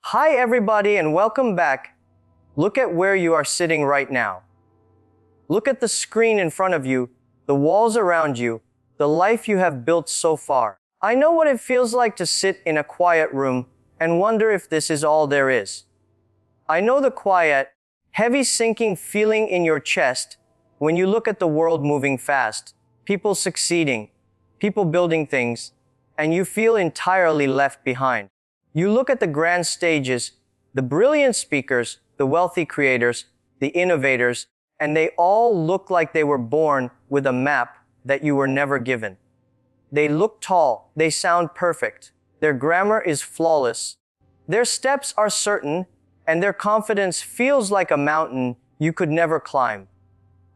Hi everybody and welcome back. Look at where you are sitting right now. Look at the screen in front of you, the walls around you, the life you have built so far. I know what it feels like to sit in a quiet room and wonder if this is all there is. I know the quiet, heavy sinking feeling in your chest when you look at the world moving fast, people succeeding, people building things, and you feel entirely left behind. You look at the grand stages, the brilliant speakers, the wealthy creators, the innovators, and they all look like they were born with a map that you were never given. They look tall, they sound perfect, their grammar is flawless, their steps are certain, and their confidence feels like a mountain you could never climb.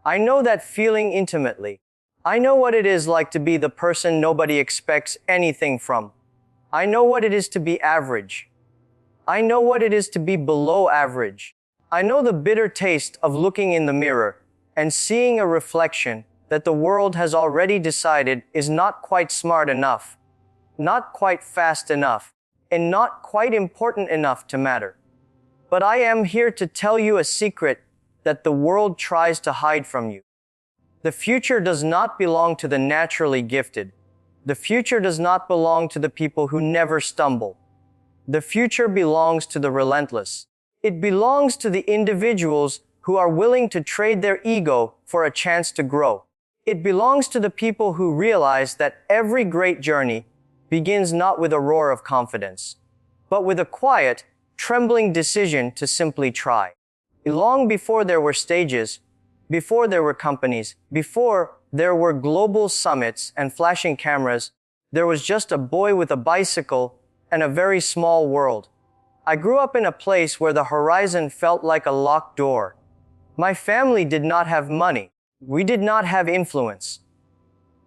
I know that feeling intimately. I know what it is like to be the person nobody expects anything from. I know what it is to be average. I know what it is to be below average. I know the bitter taste of looking in the mirror and seeing a reflection that the world has already decided is not quite smart enough, not quite fast enough, and not quite important enough to matter. But I am here to tell you a secret that the world tries to hide from you. The future does not belong to the naturally gifted. The future does not belong to the people who never stumble. The future belongs to the relentless. It belongs to the individuals who are willing to trade their ego for a chance to grow. It belongs to the people who realize that every great journey begins not with a roar of confidence, but with a quiet, trembling decision to simply try. Long before there were stages, before there were companies, before there were global summits and flashing cameras, there was just a boy with a bicycle and a very small world. I grew up in a place where the horizon felt like a locked door. My family did not have money. We did not have influence.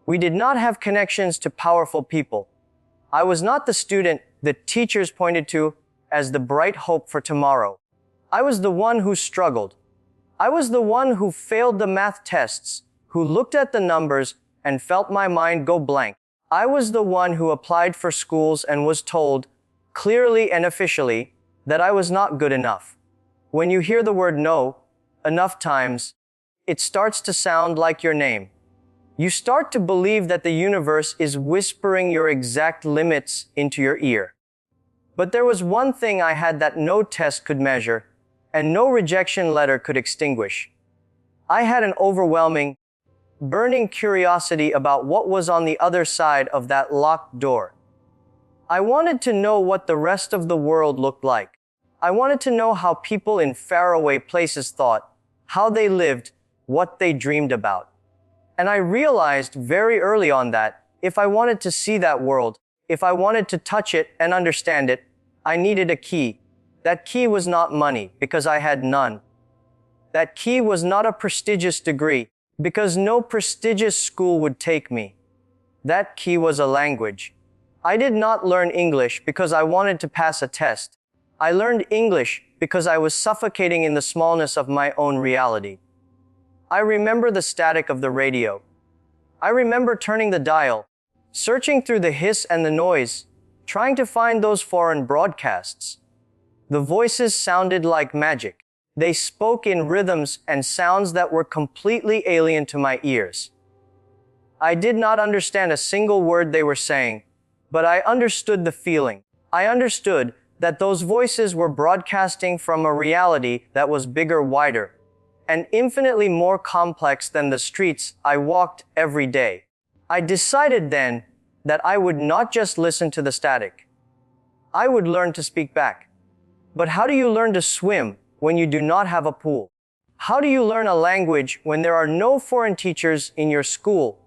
We did not have connections to powerful people. I was not the student the teachers pointed to as the bright hope for tomorrow. I was the one who struggled. I was the one who failed the math tests, who looked at the numbers and felt my mind go blank. I was the one who applied for schools and was told, clearly and officially, that I was not good enough. When you hear the word no enough times, it starts to sound like your name. You start to believe that the universe is whispering your exact limits into your ear. But there was one thing I had that no test could measure, and no rejection letter could extinguish. I had an overwhelming, burning curiosity about what was on the other side of that locked door. I wanted to know what the rest of the world looked like. I wanted to know how people in faraway places thought, how they lived, what they dreamed about. And I realized very early on that if I wanted to see that world, if I wanted to touch it and understand it, I needed a key. That key was not money, because I had none. That key was not a prestigious degree, because no prestigious school would take me. That key was a language. I did not learn English because I wanted to pass a test. I learned English because I was suffocating in the smallness of my own reality. I remember the static of the radio. I remember turning the dial, searching through the hiss and the noise, trying to find those foreign broadcasts. The voices sounded like magic. They spoke in rhythms and sounds that were completely alien to my ears. I did not understand a single word they were saying, but I understood the feeling. I understood that those voices were broadcasting from a reality that was bigger, wider, and infinitely more complex than the streets I walked every day. I decided then that I would not just listen to the static. I would learn to speak back. But how do you learn to swim when you do not have a pool? How do you learn a language when there are no foreign teachers in your school,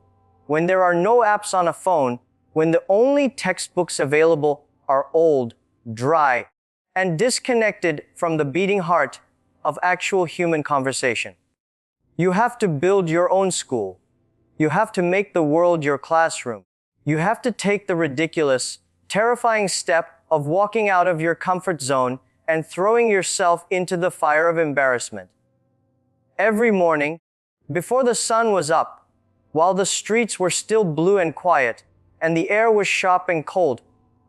when there are no apps on a phone, when the only textbooks available are old, dry, and disconnected from the beating heart of actual human conversation? You have to build your own school. You have to make the world your classroom. You have to take the ridiculous, terrifying step of walking out of your comfort zone and throwing yourself into the fire of embarrassment. Every morning, before the sun was up, while the streets were still blue and quiet, and the air was sharp and cold,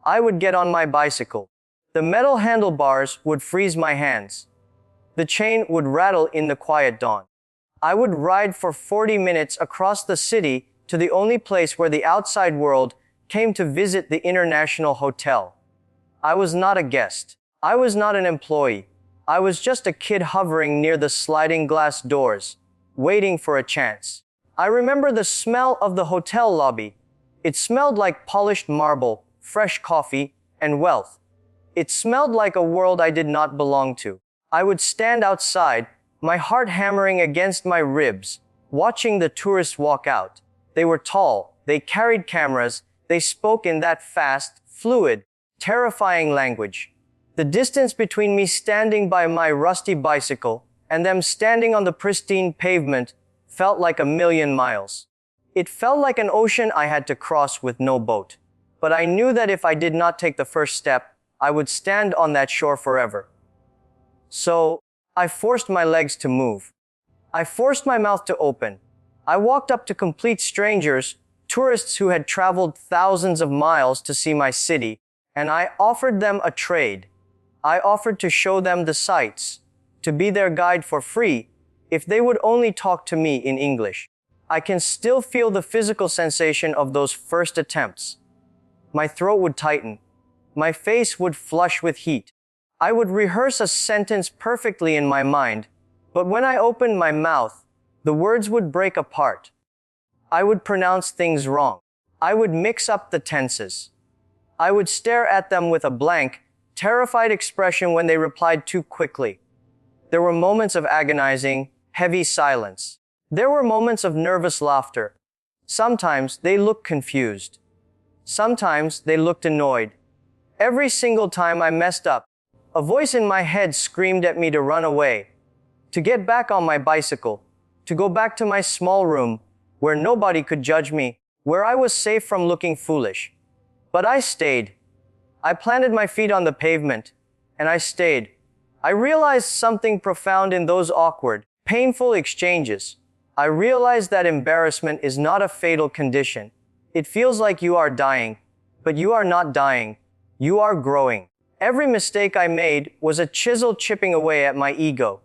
I would get on my bicycle. The metal handlebars would freeze my hands. The chain would rattle in the quiet dawn. I would ride for 40 minutes across the city to the only place where the outside world came to visit the International Hotel. I was not a guest. I was not an employee. I was just a kid hovering near the sliding glass doors, waiting for a chance. I remember the smell of the hotel lobby. It smelled like polished marble, fresh coffee, and wealth. It smelled like a world I did not belong to. I would stand outside, my heart hammering against my ribs, watching the tourists walk out. They were tall, they carried cameras, they spoke in that fast, fluid, terrifying language. The distance between me standing by my rusty bicycle and them standing on the pristine pavement felt like 1,000,000 miles. It felt like an ocean I had to cross with no boat. But I knew that if I did not take the first step, I would stand on that shore forever. So, I forced my legs to move. I forced my mouth to open. I walked up to complete strangers, tourists who had traveled thousands of miles to see my city, and I offered them a trade. I offered to show them the sights, to be their guide for free, if they would only talk to me in English. I can still feel the physical sensation of those first attempts. My throat would tighten. My face would flush with heat. I would rehearse a sentence perfectly in my mind, but when I opened my mouth, the words would break apart. I would pronounce things wrong. I would mix up the tenses. I would stare at them with a blank, terrified expression when they replied too quickly. There were moments of agonizing, heavy silence. There were moments of nervous laughter. Sometimes they looked confused. Sometimes they looked annoyed. Every single time I messed up, a voice in my head screamed at me to run away, to get back on my bicycle, to go back to my small room, where nobody could judge me, where I was safe from looking foolish. But I stayed. I planted my feet on the pavement, and I stayed. I realized something profound in those awkward, painful exchanges. I realized that embarrassment is not a fatal condition. It feels like you are dying, but you are not dying. You are growing. Every mistake I made was a chisel chipping away at my ego.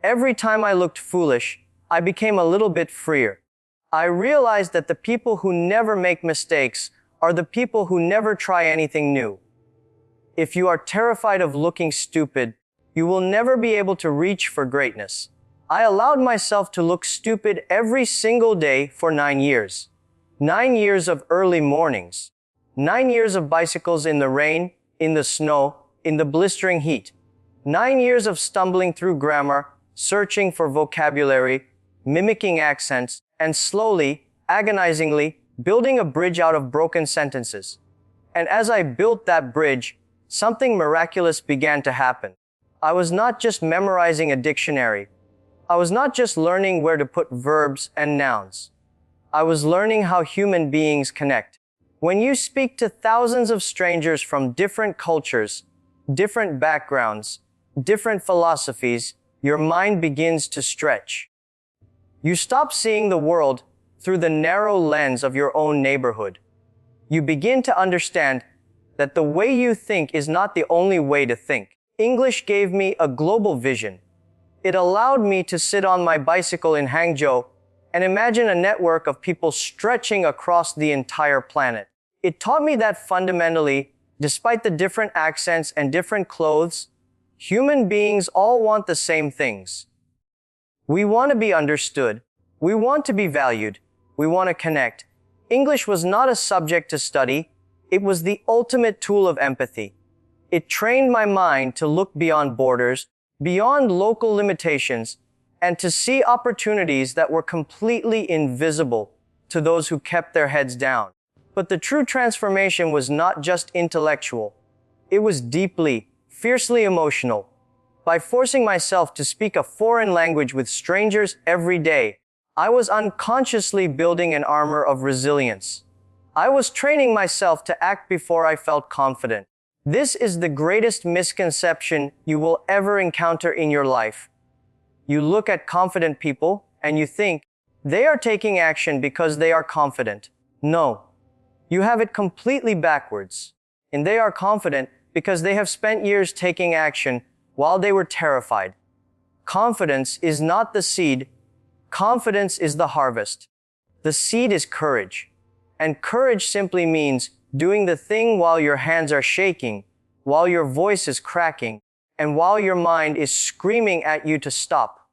Every time I looked foolish, I became a little bit freer. I realized that the people who never make mistakes are the people who never try anything new. If you are terrified of looking stupid, you will never be able to reach for greatness. I allowed myself to look stupid every single day for 9 years. 9 years of early mornings. 9 years of bicycles in the rain, in the snow, in the blistering heat. 9 years of stumbling through grammar, searching for vocabulary, mimicking accents, and slowly, agonizingly, building a bridge out of broken sentences. And as I built that bridge, something miraculous began to happen. I was not just memorizing a dictionary. I was not just learning where to put verbs and nouns. I was learning how human beings connect. When you speak to thousands of strangers from different cultures, different backgrounds, different philosophies, your mind begins to stretch. You stop seeing the world through the narrow lens of your own neighborhood. You begin to understand that the way you think is not the only way to think. English gave me a global vision. It allowed me to sit on my bicycle in Hangzhou and imagine a network of people stretching across the entire planet. It taught me that fundamentally, despite the different accents and different clothes, human beings all want the same things. We want to be understood. We want to be valued. We want to connect. English was not a subject to study. It was the ultimate tool of empathy. It trained my mind to look beyond borders, beyond local limitations, and to see opportunities that were completely invisible to those who kept their heads down. But the true transformation was not just intellectual. It was deeply, fiercely emotional. By forcing myself to speak a foreign language with strangers every day, I was unconsciously building an armor of resilience. I was training myself to act before I felt confident. This is the greatest misconception you will ever encounter in your life. You look at confident people and you think they are taking action because they are confident. No, you have it completely backwards. And they are confident because they have spent years taking action while they were terrified. Confidence is not the seed. Confidence is the harvest. The seed is courage. And courage simply means doing the thing while your hands are shaking, while your voice is cracking, and while your mind is screaming at you to stop.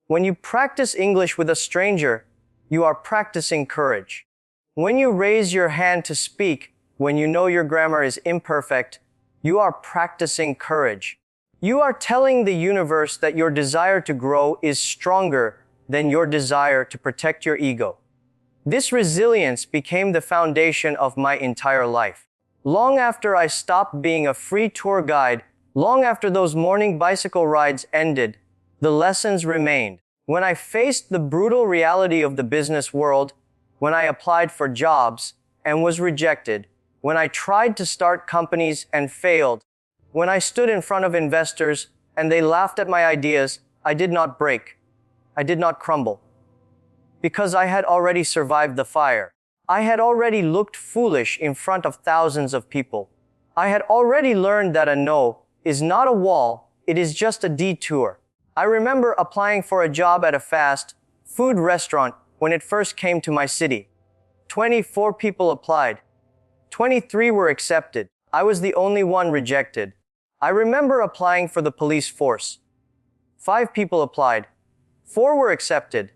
When you practice English with a stranger, you are practicing courage. When you raise your hand to speak, when you know your grammar is imperfect, you are practicing courage. You are telling the universe that your desire to grow is stronger than your desire to protect your ego. This resilience became the foundation of my entire life. Long after I stopped being a free tour guide, long after those morning bicycle rides ended, the lessons remained. When I faced the brutal reality of the business world, when I applied for jobs and was rejected, when I tried to start companies and failed, when I stood in front of investors and they laughed at my ideas, I did not break. I did not crumble. Because I had already survived the fire. I had already looked foolish in front of thousands of people. I had already learned that a no is not a wall, it is just a detour. I remember applying for a job at a fast food restaurant when it first came to my city. 24 people applied. 23 were accepted. I was the only one rejected. I remember applying for the police force. 5 people applied. 4 were accepted.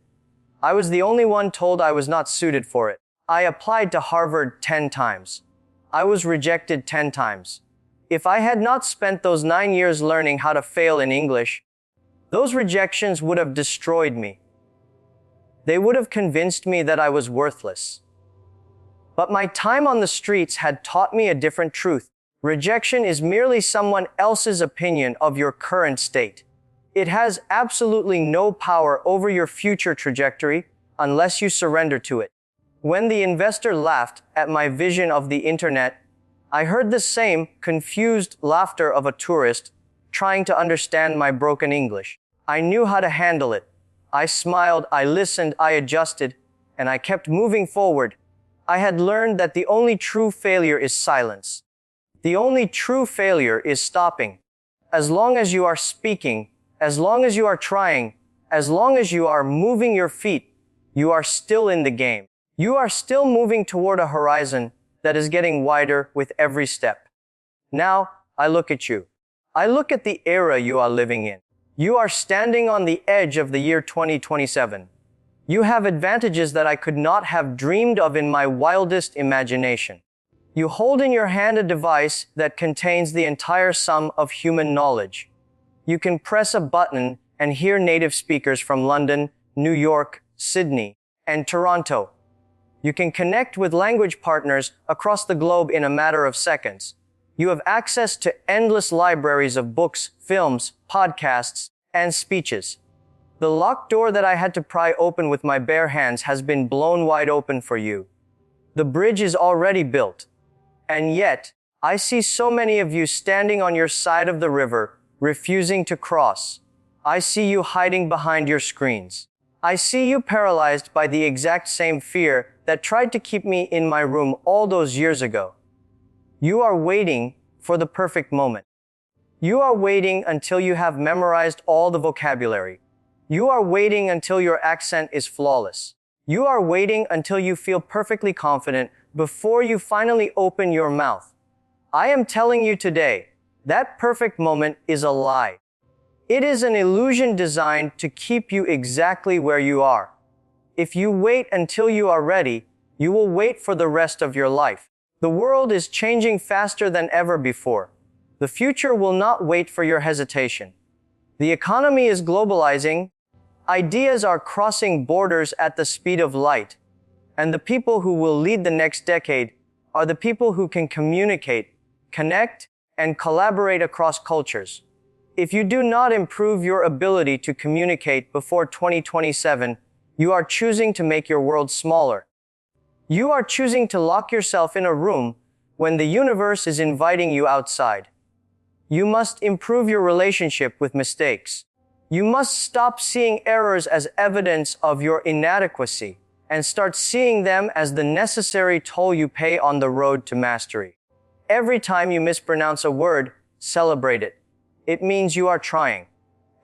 I was the only one told I was not suited for it. I applied to Harvard 10 times. I was rejected 10 times. If I had not spent those 9 years learning how to fail in English, those rejections would have destroyed me. They would have convinced me that I was worthless. But my time on the streets had taught me a different truth. Rejection is merely someone else's opinion of your current state. It has absolutely no power over your future trajectory unless you surrender to it. When the investor laughed at my vision of the internet, I heard the same confused laughter of a tourist trying to understand my broken English. I knew how to handle it. I smiled, I listened, I adjusted, and I kept moving forward. I had learned that the only true failure is silence. The only true failure is stopping. As long as you are speaking, as long as you are trying, as long as you are moving your feet, you are still in the game. You are still moving toward a horizon that is getting wider with every step. Now, I look at you. I look at the era you are living in. You are standing on the edge of the year 2027. You have advantages that I could not have dreamed of in my wildest imagination. You hold in your hand a device that contains the entire sum of human knowledge. You can press a button and hear native speakers from London, New York, Sydney, and Toronto. You can connect with language partners across the globe in a matter of seconds. You have access to endless libraries of books, films, podcasts, and speeches. The locked door that I had to pry open with my bare hands has been blown wide open for you. The bridge is already built. And yet, I see so many of you standing on your side of the river, refusing to cross. I see you hiding behind your screens. I see you paralyzed by the exact same fear that tried to keep me in my room all those years ago. You are waiting for the perfect moment. You are waiting until you have memorized all the vocabulary. You are waiting until your accent is flawless. You are waiting until you feel perfectly confident before you finally open your mouth. I am telling you today, that perfect moment is a lie. It is an illusion designed to keep you exactly where you are. If you wait until you are ready, you will wait for the rest of your life. The world is changing faster than ever before. The future will not wait for your hesitation. The economy is globalizing. Ideas are crossing borders at the speed of light. And the people who will lead the next decade are the people who can communicate, connect, and collaborate across cultures. If you do not improve your ability to communicate before 2027, you are choosing to make your world smaller. You are choosing to lock yourself in a room when the universe is inviting you outside. You must improve your relationship with mistakes. You must stop seeing errors as evidence of your inadequacy and start seeing them as the necessary toll you pay on the road to mastery. Every time you mispronounce a word, celebrate it. It means you are trying.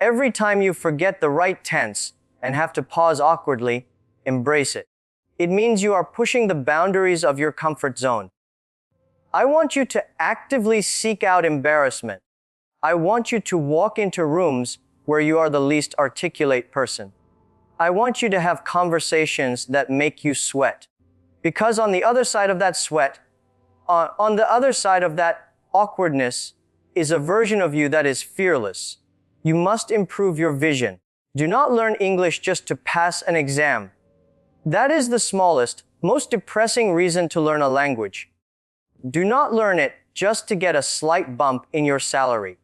Every time you forget the right tense and have to pause awkwardly, embrace it. It means you are pushing the boundaries of your comfort zone. I want you to actively seek out embarrassment. I want you to walk into rooms where you are the least articulate person. I want you to have conversations that make you sweat. Because on the other side of that sweat, on the other side of that awkwardness, is a version of you that is fearless. You must improve your vision. Do not learn English just to pass an exam. That is the smallest, most depressing reason to learn a language. Do not learn it just to get a slight bump in your salary.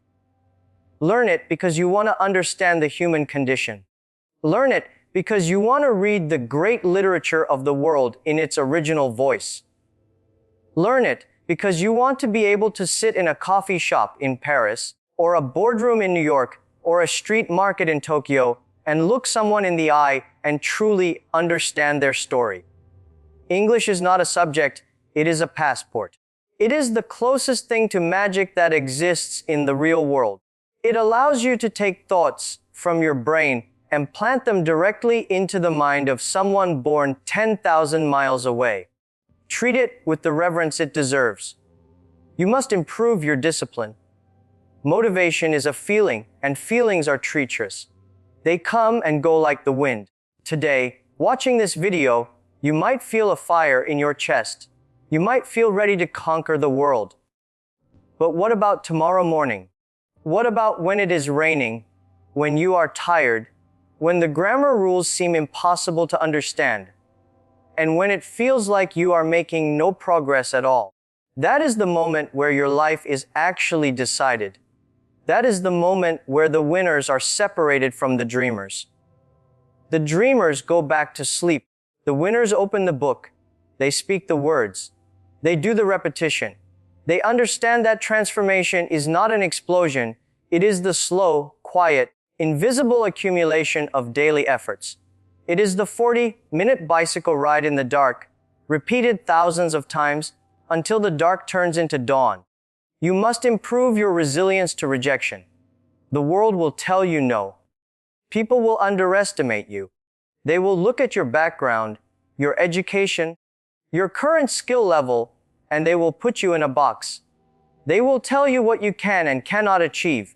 Learn it because you want to understand the human condition. Learn it because you want to read the great literature of the world in its original voice. Learn it because you want to be able to sit in a coffee shop in Paris, or a boardroom in New York, or a street market in Tokyo, and look someone in the eye and truly understand their story. English is not a subject, it is a passport. It is the closest thing to magic that exists in the real world. It allows you to take thoughts from your brain and plant them directly into the mind of someone born 10,000 miles away. Treat it with the reverence it deserves. You must improve your discipline. Motivation is a feeling, and feelings are treacherous. They come and go like the wind. Today, watching this video, you might feel a fire in your chest. You might feel ready to conquer the world. But what about tomorrow morning? What about when it is raining, when you are tired, when the grammar rules seem impossible to understand, and when it feels like you are making no progress at all? That is the moment where your life is actually decided. That is the moment where the winners are separated from the dreamers. The dreamers go back to sleep. The winners open the book. They speak the words. They do the repetition. They understand that transformation is not an explosion. It is the slow, quiet, invisible accumulation of daily efforts. It is the 40-minute bicycle ride in the dark, repeated thousands of times until the dark turns into dawn. You must improve your resilience to rejection. The world will tell you no. People will underestimate you. They will look at your background, your education, your current skill level, and they will put you in a box. They will tell you what you can and cannot achieve.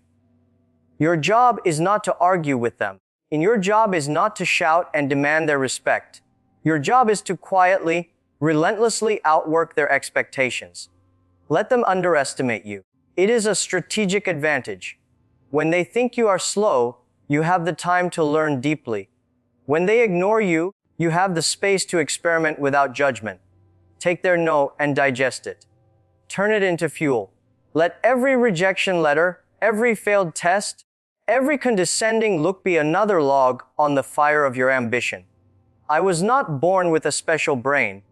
Your job is not to argue with them. And your job is not to shout and demand their respect. Your job is to quietly, relentlessly outwork their expectations. Let them underestimate you. It is a strategic advantage. When they think you are slow, you have the time to learn deeply. When they ignore you, you have the space to experiment without judgment. Take their no and digest it. Turn it into fuel. Let every rejection letter, every failed test, every condescending look be another log on the fire of your ambition. I was not born with a special brain.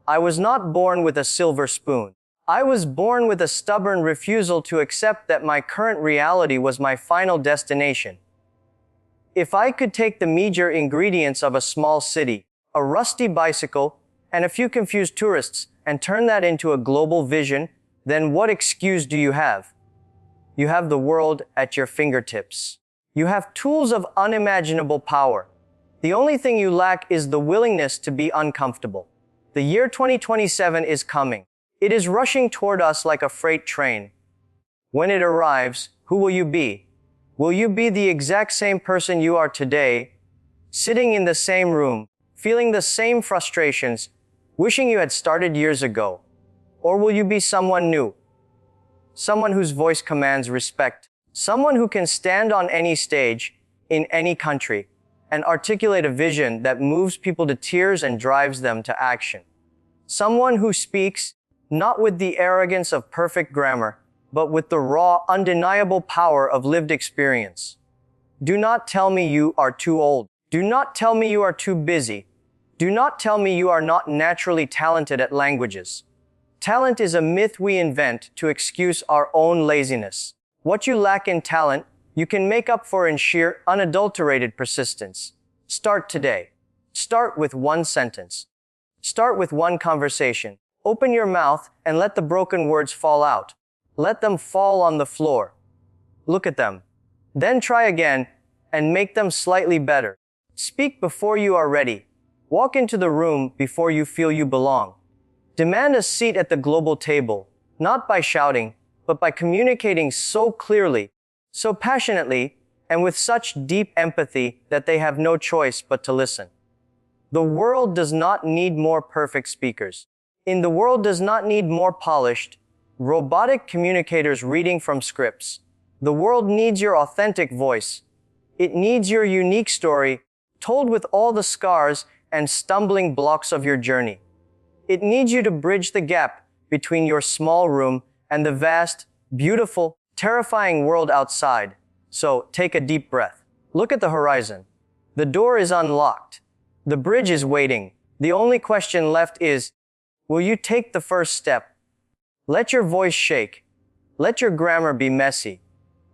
I was not born with a silver spoon. I was born with a stubborn refusal to accept that my current reality was my final destination. If I could take the meager ingredients of a small city, a rusty bicycle, and a few confused tourists, and turn that into a global vision, then what excuse do you have? You have the world at your fingertips. You have tools of unimaginable power. The only thing you lack is the willingness to be uncomfortable. The year 2027 is coming. It is rushing toward us like a freight train. When it arrives, who will you be? Will you be the exact same person you are today, sitting in the same room, feeling the same frustrations, wishing you had started years ago? Or will you be someone new? Someone whose voice commands respect. Someone who can stand on any stage, in any country, and articulate a vision that moves people to tears and drives them to action. Someone who speaks, not with the arrogance of perfect grammar, but with the raw, undeniable power of lived experience. Do not tell me you are too old. Do not tell me you are too busy. Do not tell me you are not naturally talented at languages. Talent is a myth we invent to excuse our own laziness. What you lack in talent, you can make up for in sheer, unadulterated persistence. Start today. Start with one sentence. Start with one conversation. Open your mouth and let the broken words fall out. Let them fall on the floor. Look at them. Then try again and make them slightly better. Speak before you are ready. Walk into the room before you feel you belong. Demand a seat at the global table, not by shouting, but by communicating so clearly, so passionately, and with such deep empathy that they have no choice but to listen. The world does not need more perfect speakers. The world does not need more polished, robotic communicators reading from scripts. The world needs your authentic voice. It needs your unique story, told with all the scars and stumbling blocks of your journey. It needs you to bridge the gap between your small room and the vast, beautiful, terrifying world outside. So take a deep breath. Look at the horizon. The door is unlocked. The bridge is waiting. The only question left is, will you take the first step? Let your voice shake. Let your grammar be messy.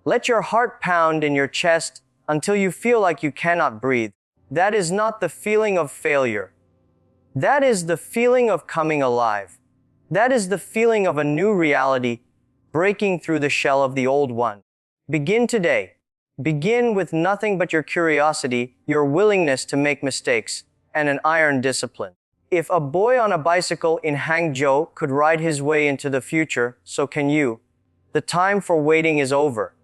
Let your heart pound in your chest until you feel like you cannot breathe. That is not the feeling of failure. That is the feeling of coming alive. That is the feeling of a new reality breaking through the shell of the old one. Begin today. Begin with nothing but your curiosity, your willingness to make mistakes, and an iron discipline. If a boy on a bicycle in Hangzhou could ride his way into the future, so can you. The time for waiting is over.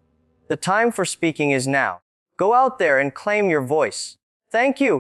The time for speaking is now. Go out there and claim your voice. Thank you.